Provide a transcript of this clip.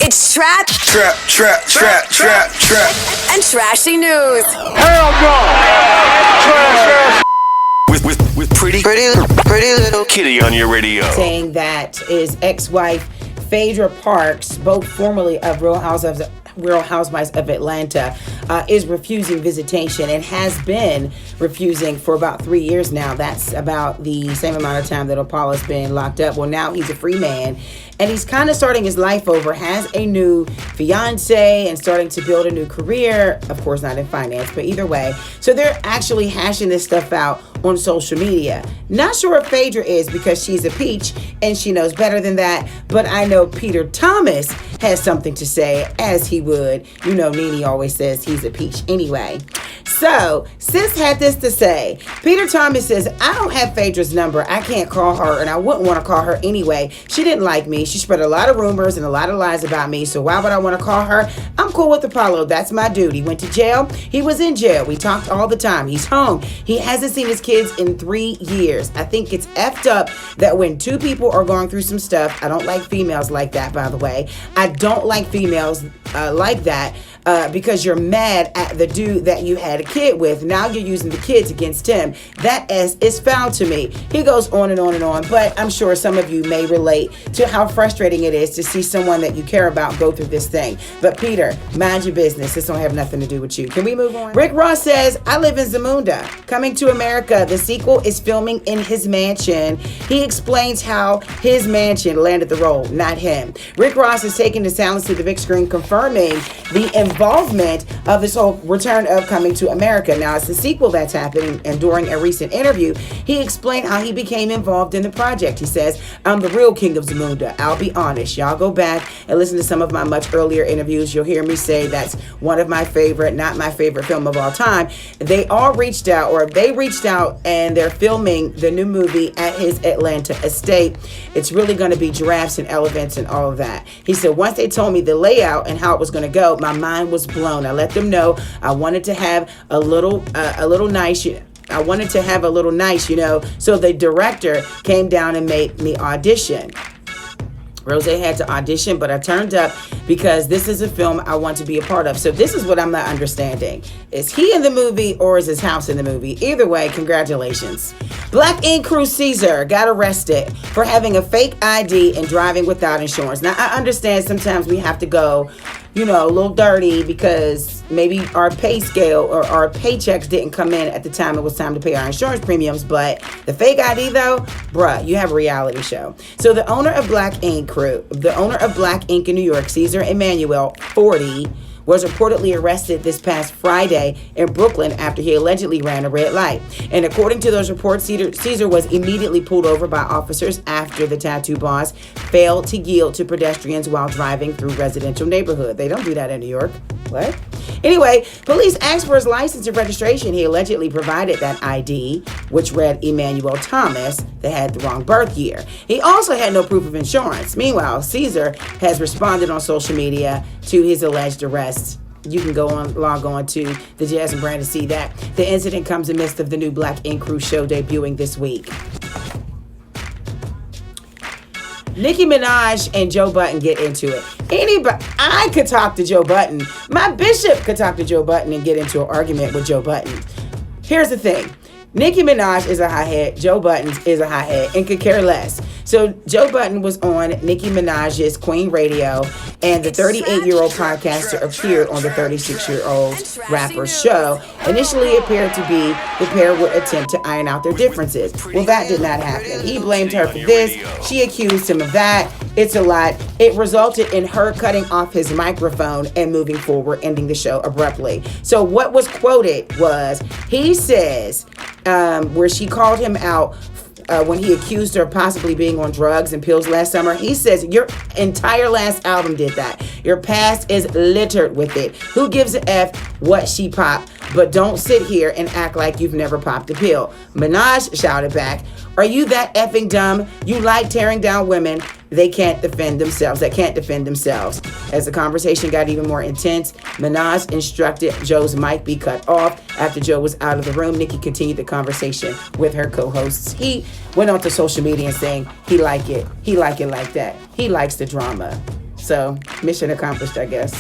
It's Trap, and Trashy News. Hell no! Trash. With pretty little kitty on your radio. Saying that is ex-wife Phaedra Parks, both formerly of Real Housewives of Atlanta, is refusing visitation and has been refusing for about 3 years now. That's about the same amount of time that Apollo's been locked up. Well, now he's a free man, and he's kind of starting his life over, has a new fiance and starting to build a new career. Of course, not in finance, but either way. So they're actually hashing this stuff out on social media. Not sure if Phaedra is, because she's a peach and she knows better than that, but I know Peter Thomas has something to say, as he would. You know, Nene always says he's a peach anyway. So, Sis had this to say. Peter Thomas says, I don't have Phaedra's number. I can't call her, and I wouldn't want to call her anyway. She didn't like me. She spread a lot of rumors and a lot of lies about me, so why would I want to call her? I'm cool with Apollo. That's my dude. He went to jail. He was in jail. We talked all the time. He's home. He hasn't seen his kids in 3 years. I think it's effed up that when two people are going through some stuff, I don't like females like that, by the way. I don't like females like that. Because you're mad at the dude that you had a kid with. Now you're using the kids against him. That is foul to me. He goes on and on and on, but I'm sure some of you may relate to how frustrating it is to see someone that you care about go through this thing. But Peter, mind your business. This don't have nothing to do with you. Can we move on? Rick Ross says, I live in Zimunda. Coming to America. The sequel is filming in his mansion. He explains how his mansion landed the role, not him. Rick Ross is taking the silence to the big screen, confirming the involvement of this whole return of Coming to America. Now, it's the sequel that's happening, and during a recent interview, he explained how he became involved in the project. He says, I'm the real king of Zimunda. I'll be honest. Y'all go back and listen to some of my much earlier interviews. You'll hear me say that's one of my favorite, not my favorite film of all time. They reached out, and they're filming the new movie at his Atlanta estate. It's really going to be giraffes and elephants and all of that. He said, once they told me the layout and how it was going to go, my mind was blown. I let them know I wanted to have a little nice. I wanted to have a little nice, So the director came down and made me audition. Rose had to audition, but I turned up because this is a film I want to be a part of. So this is what I'm not understanding. Is he in the movie or is his house in the movie? Either way, congratulations. Black Ink crew Caesar got arrested for having a fake ID and driving without insurance. Now, I understand sometimes we have to go, a little dirty because maybe our pay scale or our paychecks didn't come in at the time it was time to pay our insurance premiums. But the fake ID, though, bruh, you have a reality show. So the owner of Black Ink in New York, Caesar Emmanuel, 40, was reportedly arrested this past Friday in Brooklyn after he allegedly ran a red light. And according to those reports, Caesar was immediately pulled over by officers after the tattoo boss failed to yield to pedestrians while driving through residential neighborhood. They don't do that in New York. What? Anyway, police asked for his license and registration. He allegedly provided that ID, which read Emmanuel Thomas, that had the wrong birth year. He also had no proof of insurance. Meanwhile, Caesar has responded on social media to his alleged arrest. You can log on to the Jazz and Brand to see that. The incident comes in midst of the new Black Ink Crew show debuting this week. Nicki Minaj and Joe Budden get into it. I could talk to Joe Budden. My bishop could talk to Joe Budden and get into an argument with Joe Budden. Here's the thing. Nicki Minaj is a hothead. Joe Budden is a hothead and could care less. So Joe Budden was on Nicki Minaj's Queen Radio, and the 38-year-old podcaster appeared on the 36-year-old rapper's show. Initially, it appeared to be the pair would attempt to iron out their differences. Well, that did not happen. He blamed her for this. She accused him of that. It's a lot. It resulted in her cutting off his microphone and moving forward, ending the show abruptly. So what was quoted was, he says, where she called him out when he accused her of possibly being on drugs and pills last summer. He says, your entire last album did that. Your past is littered with it. Who gives a F what she popped? But don't sit here and act like you've never popped a pill. Minaj shouted back, are you that effing dumb? You like tearing down women. They can't defend themselves. As the conversation got even more intense, Minaj instructed Joe's mic be cut off. After Joe was out of the room, Nicki continued the conversation with her co-hosts. He went onto social media and saying he like it like that. He likes the drama. So mission accomplished, I guess.